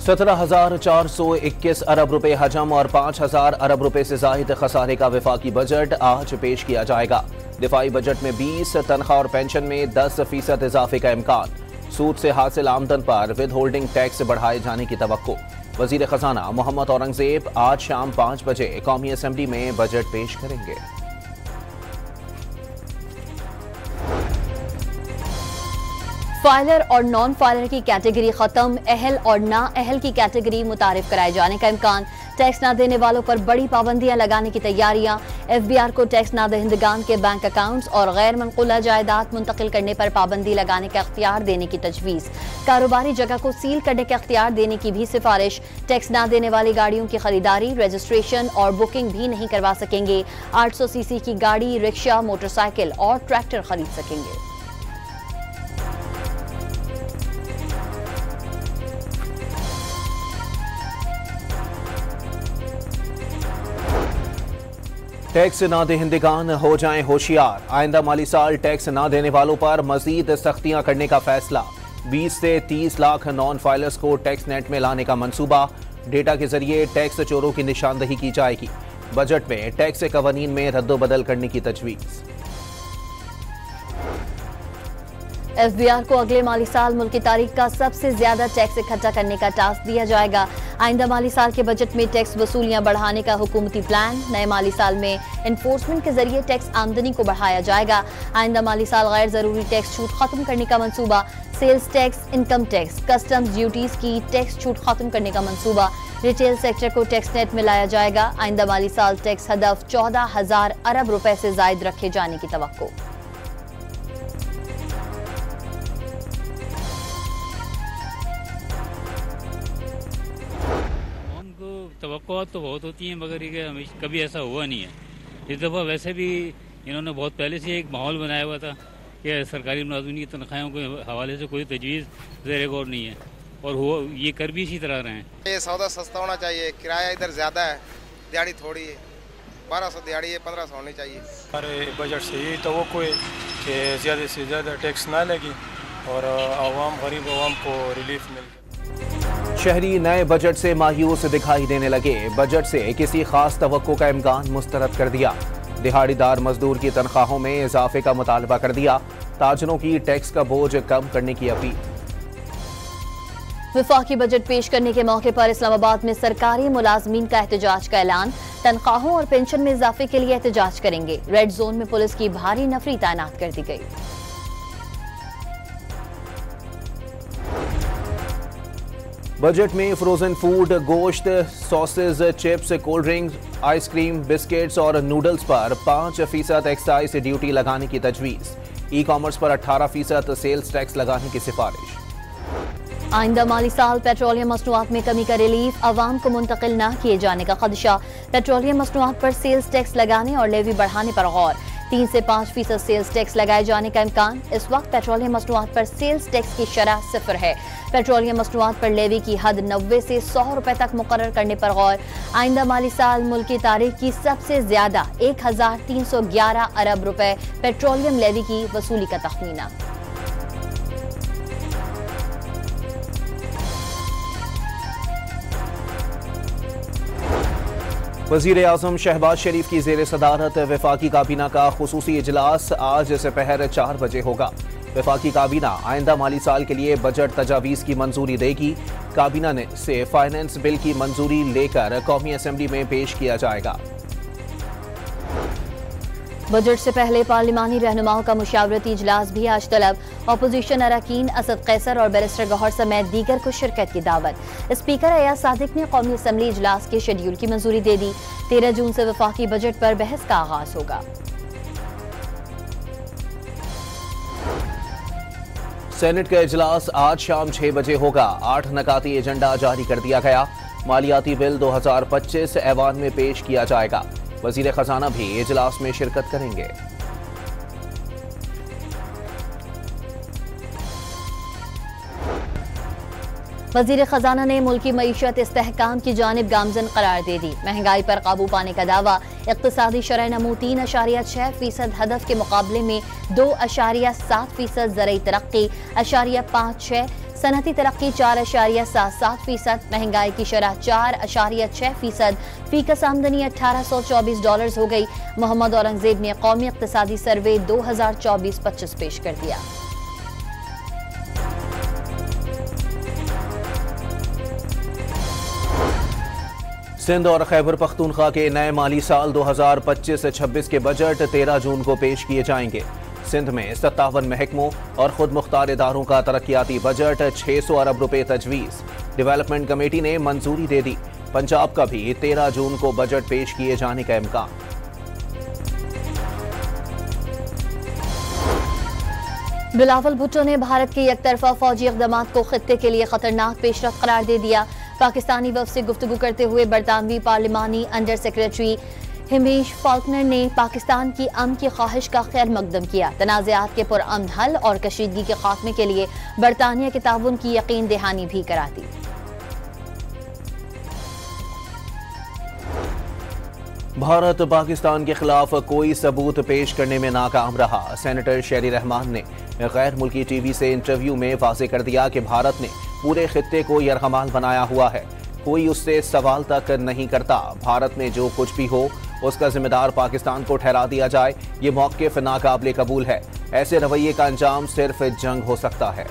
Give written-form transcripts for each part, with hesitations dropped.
17,421 अरब रुपए हजम और 5,000 अरब रुपए से जायद खसारे का वफाकी बजट आज पेश किया जाएगा। दिफाई बजट में 20 तनख्वाह और पेंशन में 10% इजाफे का इम्कान। सूद से हासिल आमदन पर विद होल्डिंग टैक्स बढ़ाए जाने की तवक्को। वजीर खजाना मोहम्मद औरंगजेब आज शाम 5 बजे कौमी असम्बली में बजट पेश करेंगे। फाइलर और नॉन फाइलर की कैटेगरी खत्म, अहल और ना अहल की कैटेगरी मुतारिफ कराए जाने का इम्कान। टैक्स ना देने वालों पर बड़ी पाबंदियां लगाने की तैयारियां। FBR को टैक्स ना दहिंदगान के बैंक अकाउंट्स और गैर मनकुला जायदाद मुंतकिल करने पर पाबंदी लगाने का इख्तियार देने की तजवीज़। कारोबारी जगह को सील करने का इख्तियार देने की भी सिफारिश। टैक्स ना देने वाली गाड़ियों की खरीदारी, रजिस्ट्रेशन और बुकिंग भी नहीं करवा सकेंगे। 800 सीसी की गाड़ी, रिक्शा, मोटरसाइकिल और ट्रैक्टर खरीद सकेंगे। टैक्स ना दहिंदगान हो जाएं होशियार। आइंदा माली साल टैक्स ना देने वालों पर मजीद सख्तियां करने का फैसला। 20 से 30 लाख नॉन फाइलर्स को टैक्स नेट में लाने का मंसूबा। डेटा के जरिए टैक्स चोरों की निशानदही की जाएगी। बजट में टैक्स कवानीन में रद्दोबदल करने की तजवीज़। FBR को अगले माली साल मुल्क की तारीख का सबसे ज्यादा टैक्स इकट्ठा करने का टास्क दिया जाएगा। आइंदा माली साल के बजट में टैक्स वसूलियां बढ़ाने का हुकूमती प्लान। नए माली साल में एनफोर्समेंट के जरिए टैक्स आमदनी को बढ़ाया जाएगा। आइंदा माली साल गैर जरूरी टैक्स छूट खत्म करने का मंसूबा। Sales tax, income tax, customs duties की टैक्स छूट खत्म करने का मंसूबा। रिटेल सेक्टर को टैक्स नेट में लाया जाएगा। आइंदा माली साल टैक्स हदफ 14,000 अरब रुपए से जायद रखे जाने की तवक्को। तवक्कुआत तो बहुत होती हैं, मगर ये हमेशा कभी ऐसा हुआ नहीं है। इस दफ़ा वैसे भी इन्होंने बहुत पहले से एक माहौल बनाया हुआ था कि सरकारी मुलाजिमीन की तनख्वाहों के हवाले से कोई तजवीज़ ज़ेर गौर नहीं है, और वो ये कर भी इसी तरह रहे हैं। ये सौदा सस्ता होना चाहिए, किराया इधर ज़्यादा है, दिहाड़ी थोड़ी है, 1200 दिहाड़ी है, 1500 होनी चाहिए। हमारे बजट से यही तवक्को है कि ज़्यादा से ज़्यादा टैक्स ना लगे और आवाम, गरीब आवाम को रिलीफ मिले। शहरी नए बजट से मायूस दिखाई देने लगे। बजट से किसी खास तवक्को का इम्कान मुस्तरद कर दिया। दिहाड़ीदार मजदूर की तनख्वाहों में इजाफे का मुतालबा कर दिया। ताजरों की टैक्स का बोझ कम करने की अपील। वफाकी बजट पेश करने के मौके पर इस्लामाबाद में सरकारी मुलाजमीन का एहतजाज का ऐलान। तनख्वाहों और पेंशन में इजाफे के लिए एहतजाज करेंगे। रेड जोन में पुलिस की भारी नफरी तैनात कर दी गई। बजट में फ्रोजन फूड, गोश्त, sausage, chips, cold drinks, ice cream, biscuits और नूडल्स पर 5% एक्साइज ड्यूटी लगाने की तजवीज़। ई कॉमर्स पर 18% सेल्स टैक्स लगाने की सिफारिश। आइंदा माली साल पेट्रोलियम मसनूआत में कमी का रिलीफ। अवाम को मुंतकिल न किए जाने का खदशा। पेट्रोलियम मसनूआत पर सेल्स टैक्स लगाने और लेवी बढ़ाने पर गौर। 3 से 5% सेल्स टैक्स लगाए जाने का इम्कान। इस वक्त पेट्रोलियम मसनूआत पर सेल्स टैक्स की शरह 0 है। पेट्रोलियम मसनूआत पर लेवी की हद 90 से 100 रुपए तक मुकर्रर करने पर गौर। आइंदा माली साल मुल्क की तारीख की सबसे ज्यादा 1,311 अरब रुपए पेट्रोलियम लेवी की वसूली का तखमीना। वज़ीर आज़म शहबाज शरीफ की ज़ेर सदारत वफाकी काबीना का खुसूसी इजलास आज दोपहर 4 बजे होगा। वफाकी काबीना आइंदा माली साल के लिए बजट तजावीज़ की मंजूरी देगी। काबीना से फाइनेंस बिल की मंजूरी लेकर कौमी असम्बली में पेश किया जाएगा। बजट से पहले पार्लिमानी रहनुमाओं का मुशावरती इजलास भी आज तलब। अपोजिशन अरकान असद कैसर और बैरिस्टर गौहर समेत दीगर को शिरकत की दावत। स्पीकर अयाज सादिक ने कौमी असम्बली इजलास के शेड्यूल की मंजूरी दे दी। 13 जून से वफाकी बजट पर बहस का आगाज होगा। सेनेट का इजलास आज शाम 6 बजे होगा। 8 नकाती एजेंडा जारी कर दिया गया। मालियाती बिल 2025 ऐवान में पेश किया जाएगा। वजीर खजाना भी इजलास में शिरकत करेंगे। वजीर खजाना ने मुल्की मईशत इस्तेहकाम की जानिब गामजन करार दे दी। महंगाई पर काबू पाने का दावा। इक्तिसादी शरह नमू 3.6% हदफ के मुकाबले में 2.7% ज़रई तरक्की 5.6 सनती तरक्की 4.77%, महंगाई की शरह 4.6%, फीकस आमदनी $1824 हो गई। मोहम्मद औरंगजेब ने कौमी इक्तिसादी सर्वे 2024-25 पेश कर दिया। सिंध और खैबर पख्तूनख्वा के नए माली साल 2025-26 के बजट 13 जून को पेश किए जाएंगे। सिंध में 57 महकमों और खुद मुख्तार इदारों का तरक्याती बजट 600 अरब रुपए तजवीज़। डेवलपमेंट कमेटी ने मंजूरी दे दी। पंजाब का भी 13 जून को बजट पेश किए जाने का इम्कान। बिलावल भुट्टो ने भारत के एकतरफा फौजी इक़दामात को खित्ते के लिए खतरनाक पेशरफ्त करार दे दिया। पाकिस्तानी वफ़द से गुफ्तगू करते हुए बरतानवी पार्लिमानी अंडर सेक्रेटरी हिमेश फाल्कनर ने पाकिस्तान की अमन की ख्वाहिश का खैर मकदम किया। तनाज़ात के पुरअमन हल और कशीदगी के खात्मे के लिए बरतानिया के ताउन की यकीन दहानी भी करा दी। भारत पाकिस्तान के खिलाफ कोई सबूत पेश करने में नाकाम रहा। सेनेटर शेरी रहमान ने गैर मुल्की टीवी से इंटरव्यू में वाज़ेह कर दिया कि भारत ने पूरे खित्ते को यरगमाल बनाया हुआ है, कोई उससे सवाल तक नहीं करता। भारत में जो कुछ भी हो उसका जिम्मेदार पाकिस्तान को ठहरा दिया जाए, ये मौक़िफ़ नाकाबिले कबूल है। ऐसे रवैये का अंजाम सिर्फ जंग हो सकता है।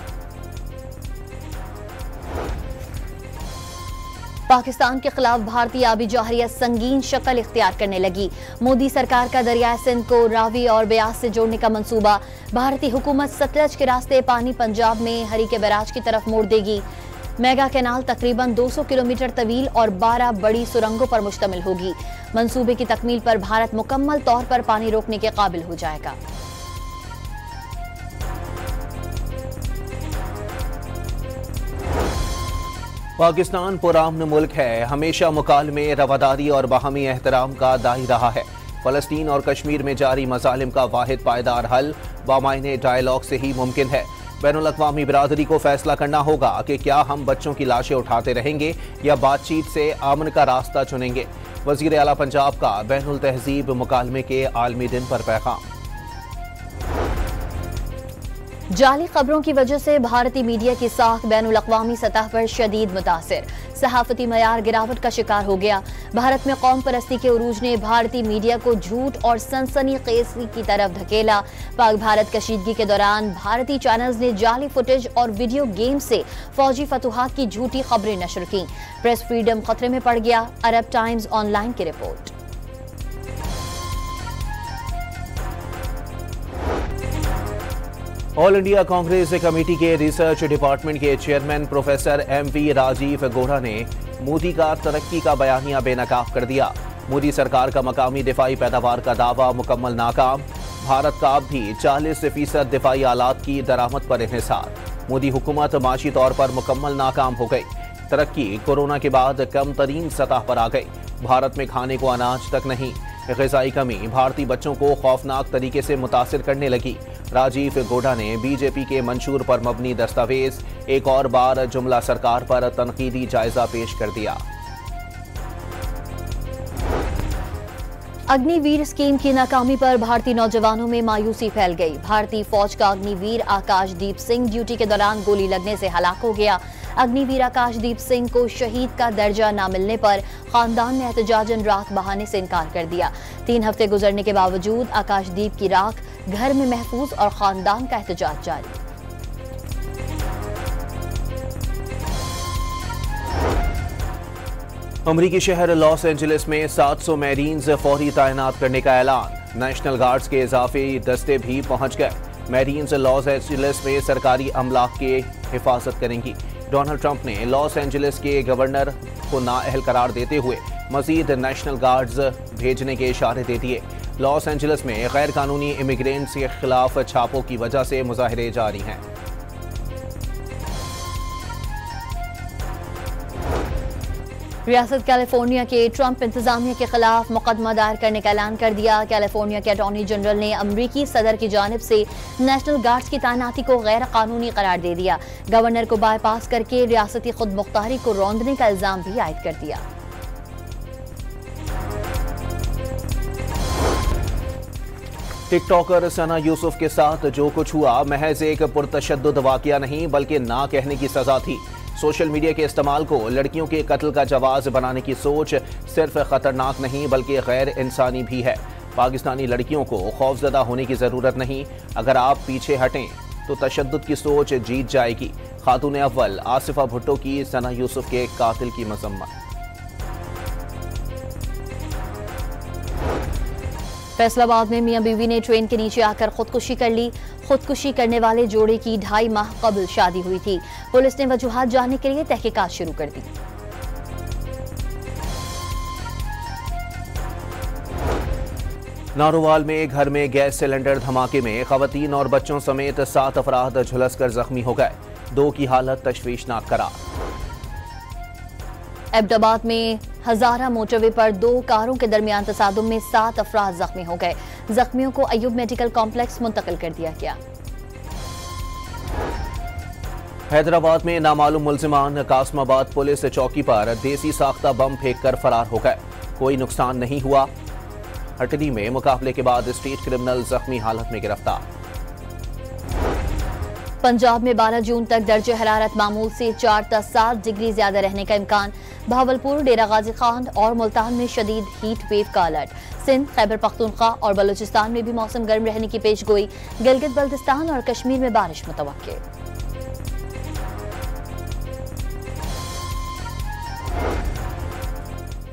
पाकिस्तान के खिलाफ भारतीय आबी जौहरियत संगीन शक्ल इख्तियार करने लगी। मोदी सरकार का दरियाए सिंध को रावी और ब्यास से जोड़ने का मंसूबा। भारतीय हुकूमत सतलज के रास्ते पानी पंजाब में हरी के बैराज की तरफ मोड़ देगी। मेगा कैनाल तकरीबन 200 किलोमीटर तवील और 12 बड़ी सुरंगों पर मुश्तमिल होगी। मंसूबे की तकमील पर भारत मुकम्मल तौर पर पानी रोकने के काबिल हो जाएगा। पाकिस्तान पुरामन मुल्क है, हमेशा मुकालमे, रवादारी और बाहमी एहतराम का दाई रहा है। फ़लस्तीन और कश्मीर में जारी मसालिम का वाहिद पायदार हल बामायने डायलॉग से ही मुमकिन है। बैनुल अक़वामी बिरादरी को फैसला करना होगा कि क्या हम बच्चों की लाशें उठाते रहेंगे या बातचीत से अमन का रास्ता चुनेंगे। वज़ीर आला पंजाब का बैनुल तहज़ीब मुकालमे के आलमी दिन पर पैगाम। जाली खबरों की वजह से भारतीय मीडिया की साख बैनुल अक़वामी सतह पर शदीद मुतासिर। सहाफ़ती मयार गिरावट का शिकार हो गया। भारत में कौम परस्ती के उरूज ने भारतीय मीडिया को झूठ और सनसनीखेज़ी की तरफ धकेला। पाक भारत कशीदगी के दौरान भारतीय चैनल्स ने जाली फुटेज और वीडियो गेम से फौजी फतूहात की झूठी खबरें नशर की। प्रेस फ्रीडम खतरे में पड़ गया। अरब टाइम्स ऑनलाइन की report. All India Congress committee के रिसर्च डिपार्टमेंट के chairman professor M V Rajeev Gowda ने मोदी का तरक्की का बयानिया बेनकाब कर दिया। मोदी सरकार का मकामी दिफाई पैदावार का दावा मुकम्मल नाकाम। भारत का अब भी 40% दिफाई आलात की दरामद पर इन्हिसार। मोदी हुकूमत माशी तौर पर मुकम्मल नाकाम हो गई। तरक्की कोरोना के बाद कम तरीन सतह पर आ गई। भारत में खाने को अनाज तक नहीं। ग़िज़ाई कमी भारतीय बच्चों को खौफनाक तरीके से मुतासिर करने लगी। राजीव गौड़ा ने बीजेपी के मंशूर पर मबनी दस्तावेज एक और बार जुमला सरकार पर तनकीदी जायजा पेश कर दिया। अग्निवीर स्कीम की नाकामी पर भारतीय नौजवानों में मायूसी फैल गई। भारतीय फौज का अग्निवीर आकाशदीप सिंह ड्यूटी के दौरान गोली लगने से हलाक हो गया। अग्निवीर आकाशदीप सिंह को शहीद का दर्जा न मिलने पर खानदान ने एहतजाजन राख बहाने से इनकार कर दिया। 3 हफ्ते गुजरने के बावजूद आकाशदीप की राख घर में महफूज और खानदान का एहतजाज जारी। अमरीकी शहर लॉस एंजलिस में 700 मैरीन्स फौरी तैनात करने का ऐलान। नेशनल गार्ड्स के इजाफी दस्ते भी पहुंच गए। मैरीन्स लॉस एंजलिस में सरकारी अमलाक की हिफाजत करेंगी। डोनाल्ड ट्रंप ने लॉस एंजलिस के गवर्नर को नाअहल करार देते हुए मजीद नेशनल गार्ड्स भेजने के इशारे दे दिए। लॉस एंजलिस में गैर कानूनी इमिग्रेंट्स के खिलाफ छापों की वजह से मुजाहरे जारी हैं। रियासत कैलिफोर्निया के ट्रंप इंतजामिया के खिलाफ मुकदमा दायर करने का ऐलान कर दिया। कैलिफोर्निया के अटॉर्नी जनरल ने अमरीकी सदर की जानिब से नेशनल गार्ड्स की तैनाती को गैर कानूनी करार दे दिया। गवर्नर को बाईपास करके रियासती खुद मुख्तारी को रौंदने का इल्जाम भी आयद कर दिया। टिकटॉकर सना यूसुफ के साथ जो कुछ हुआ महज एक पुरतशद्दुद वाकया नहीं बल्कि ना कहने की सजा थी। सोशल मीडिया के इस्तेमाल को लड़कियों के कत्ल का जवाज बनाने की सोच सिर्फ खतरनाक नहीं बल्कि गैर इंसानी भी है। पाकिस्तानी लड़कियों को खौफजदा होने की जरूरत नहीं। अगर आप पीछे हटें तो तशद्दुद की सोच जीत जाएगी। खातून अव्वल आसिफा भुट्टो की सना यूसुफ के कातिल की मजम्मत। फैसलाबाद में मियां बीवी ने ट्रेन के नीचे आकर खुदकुशी कर ली। खुदकुशी करने वाले जोड़े की 2.5 माह कबल शादी हुई थी। पुलिस ने वजूहात जानने के लिए तहकीकात शुरू कर दी। नारोवाल में घर में गैस सिलेंडर धमाके में खवातीन और बच्चों समेत 7 अफराद झुलसकर जख्मी हो गए। 2 की हालत तशवीशनाक करार। एबटाबाद में हजारा मोटरवे पर 2 कारों के दरमियान तसादुम में 7 अफराद जख्मी हो गए। जख्मियों को अयूब मेडिकल कॉम्प्लेक्स मुंतकिल कर दिया गया। हैदराबाद में नामालूम मुल्जिमान कासमाबाद पुलिस चौकी पर देसी साख्ता बम फेंककर फरार हो गए। कोई नुकसान नहीं हुआ। हटनी में मुकाबले के बाद स्ट्रीट क्रिमिनल जख्मी हालत में गिरफ्तार। पंजाब में 12 जून तक दर्जे हरारत मामूल से 4 से 7 डिग्री ज्यादा रहने का इम्कान। भावलपुर, डेरा गाजी खान और मुल्तान में शदीद हीट वेव का अलर्ट। सिंध, खैबर पख्तूनख्वा और बलूचिस्तान में भी मौसम गर्म रहने की पेशगोई। गिलगित बल्तिस्तान और कश्मीर में बारिश मुतवक्के।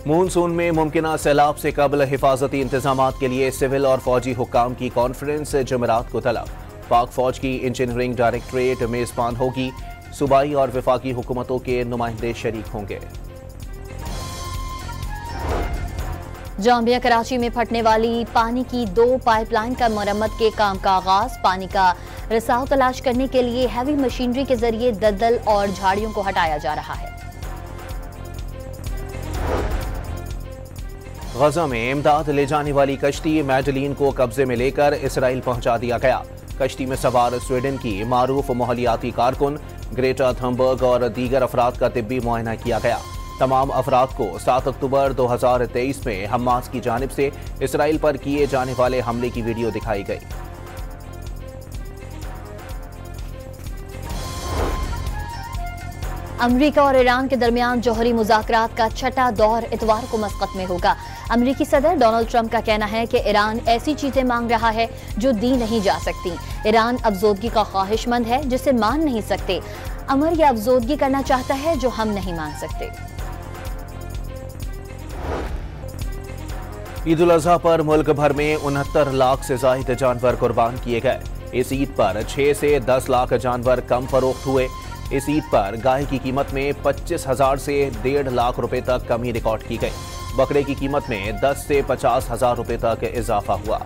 मानसून में मुमकिना सैलाब से कबल हिफाजती इंतजामात के लिए सिविल और फौजी हुक्काम की कॉन्फ्रेंस जुमेरात को तलब। पाक फौज की इंजीनियरिंग डायरेक्टरेट मेजबान होगी। सूबाई और वफाकी हुकूमतों के नुमाइंदे शरीक होंगे। जाम्बिया कराची में फटने वाली पानी की 2 पाइपलाइन का मरम्मत के काम का आगाज। पानी का रिसाव तलाश करने के लिए हैवी मशीनरी के जरिए दलदल और झाड़ियों को हटाया जा रहा है। गजा में इमदाद ले जाने वाली कश्ती मैडलिन को कब्जे में लेकर इसराइल पहुंचा दिया गया। कश्ती में सवार स्वीडन की मारूफ माहौलियाती कारकुन ग्रेटा थम्बर्ग और दीगर अफराद का तिब्बी मुआयना किया गया। तमाम अफराद को 7 अक्टूबर 2023 में हमास की जानिब से इसराइल पर किए जाने वाले हमले की वीडियो दिखाई गई। अमरीका और ईरान के दरमियान जौहरी मुज़ाकरात का 6ठा दौर इतवार को मस्कत में होगा। अमरीकी सदर डोनाल्ड ट्रंप का कहना है कि ईरान ऐसी चीजें मांग रहा है जो दी नहीं जा सकती। ईरान अफजोदगी का ख्वाहिशमंद है जिसे मान नहीं सकते। अमर यह अफजोदगी करना चाहता है जो हम नहीं मान सकते। ईद उल अजहा पर मुल्क भर में 69 लाख से ज्यादा जानवर कुर्बान किए गए। इस ईद पर 6 से 10 लाख जानवर कम फरोख्त हुए। इस ईद पर गाय की कीमत में 25,000 से 1.5 लाख रुपए तक कमी रिकॉर्ड की गई। बकरे की कीमत में 10 से 50,000 रुपए तक इजाफा हुआ।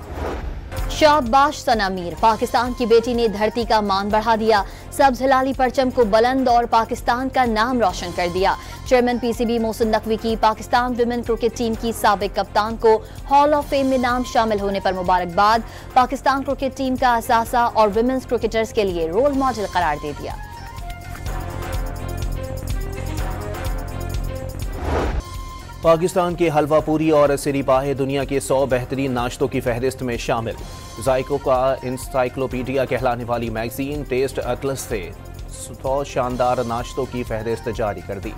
शाबाश सना मीर, पाकिस्तान की बेटी ने धरती का मान बढ़ा दिया। सब्ज हिलाली परचम को बुलंद और पाकिस्तान का नाम रोशन कर दिया। चेयरमैन पीसीबी मोहसिन नकवी की पाकिस्तान विमेन क्रिकेट टीम की साबिक कप्तान को हॉल ऑफ फेम में नाम शामिल होने पर मुबारकबाद। पाकिस्तान क्रिकेट टीम का असासा और विमेन्स क्रिकेटर्स के लिए रोल मॉडल करार दे दिया। पाकिस्तान के हलवा पूरी और सिरीपाहे दुनिया के 100 बेहतरीन नाश्तों की फहरिस्त में शामिल। जायकों का इंसाइक्लोपीडिया कहलाने वाली मैगजीन टेस्ट एटलस से 100 शानदार नाश्तों की फहरिस्त जारी कर दी।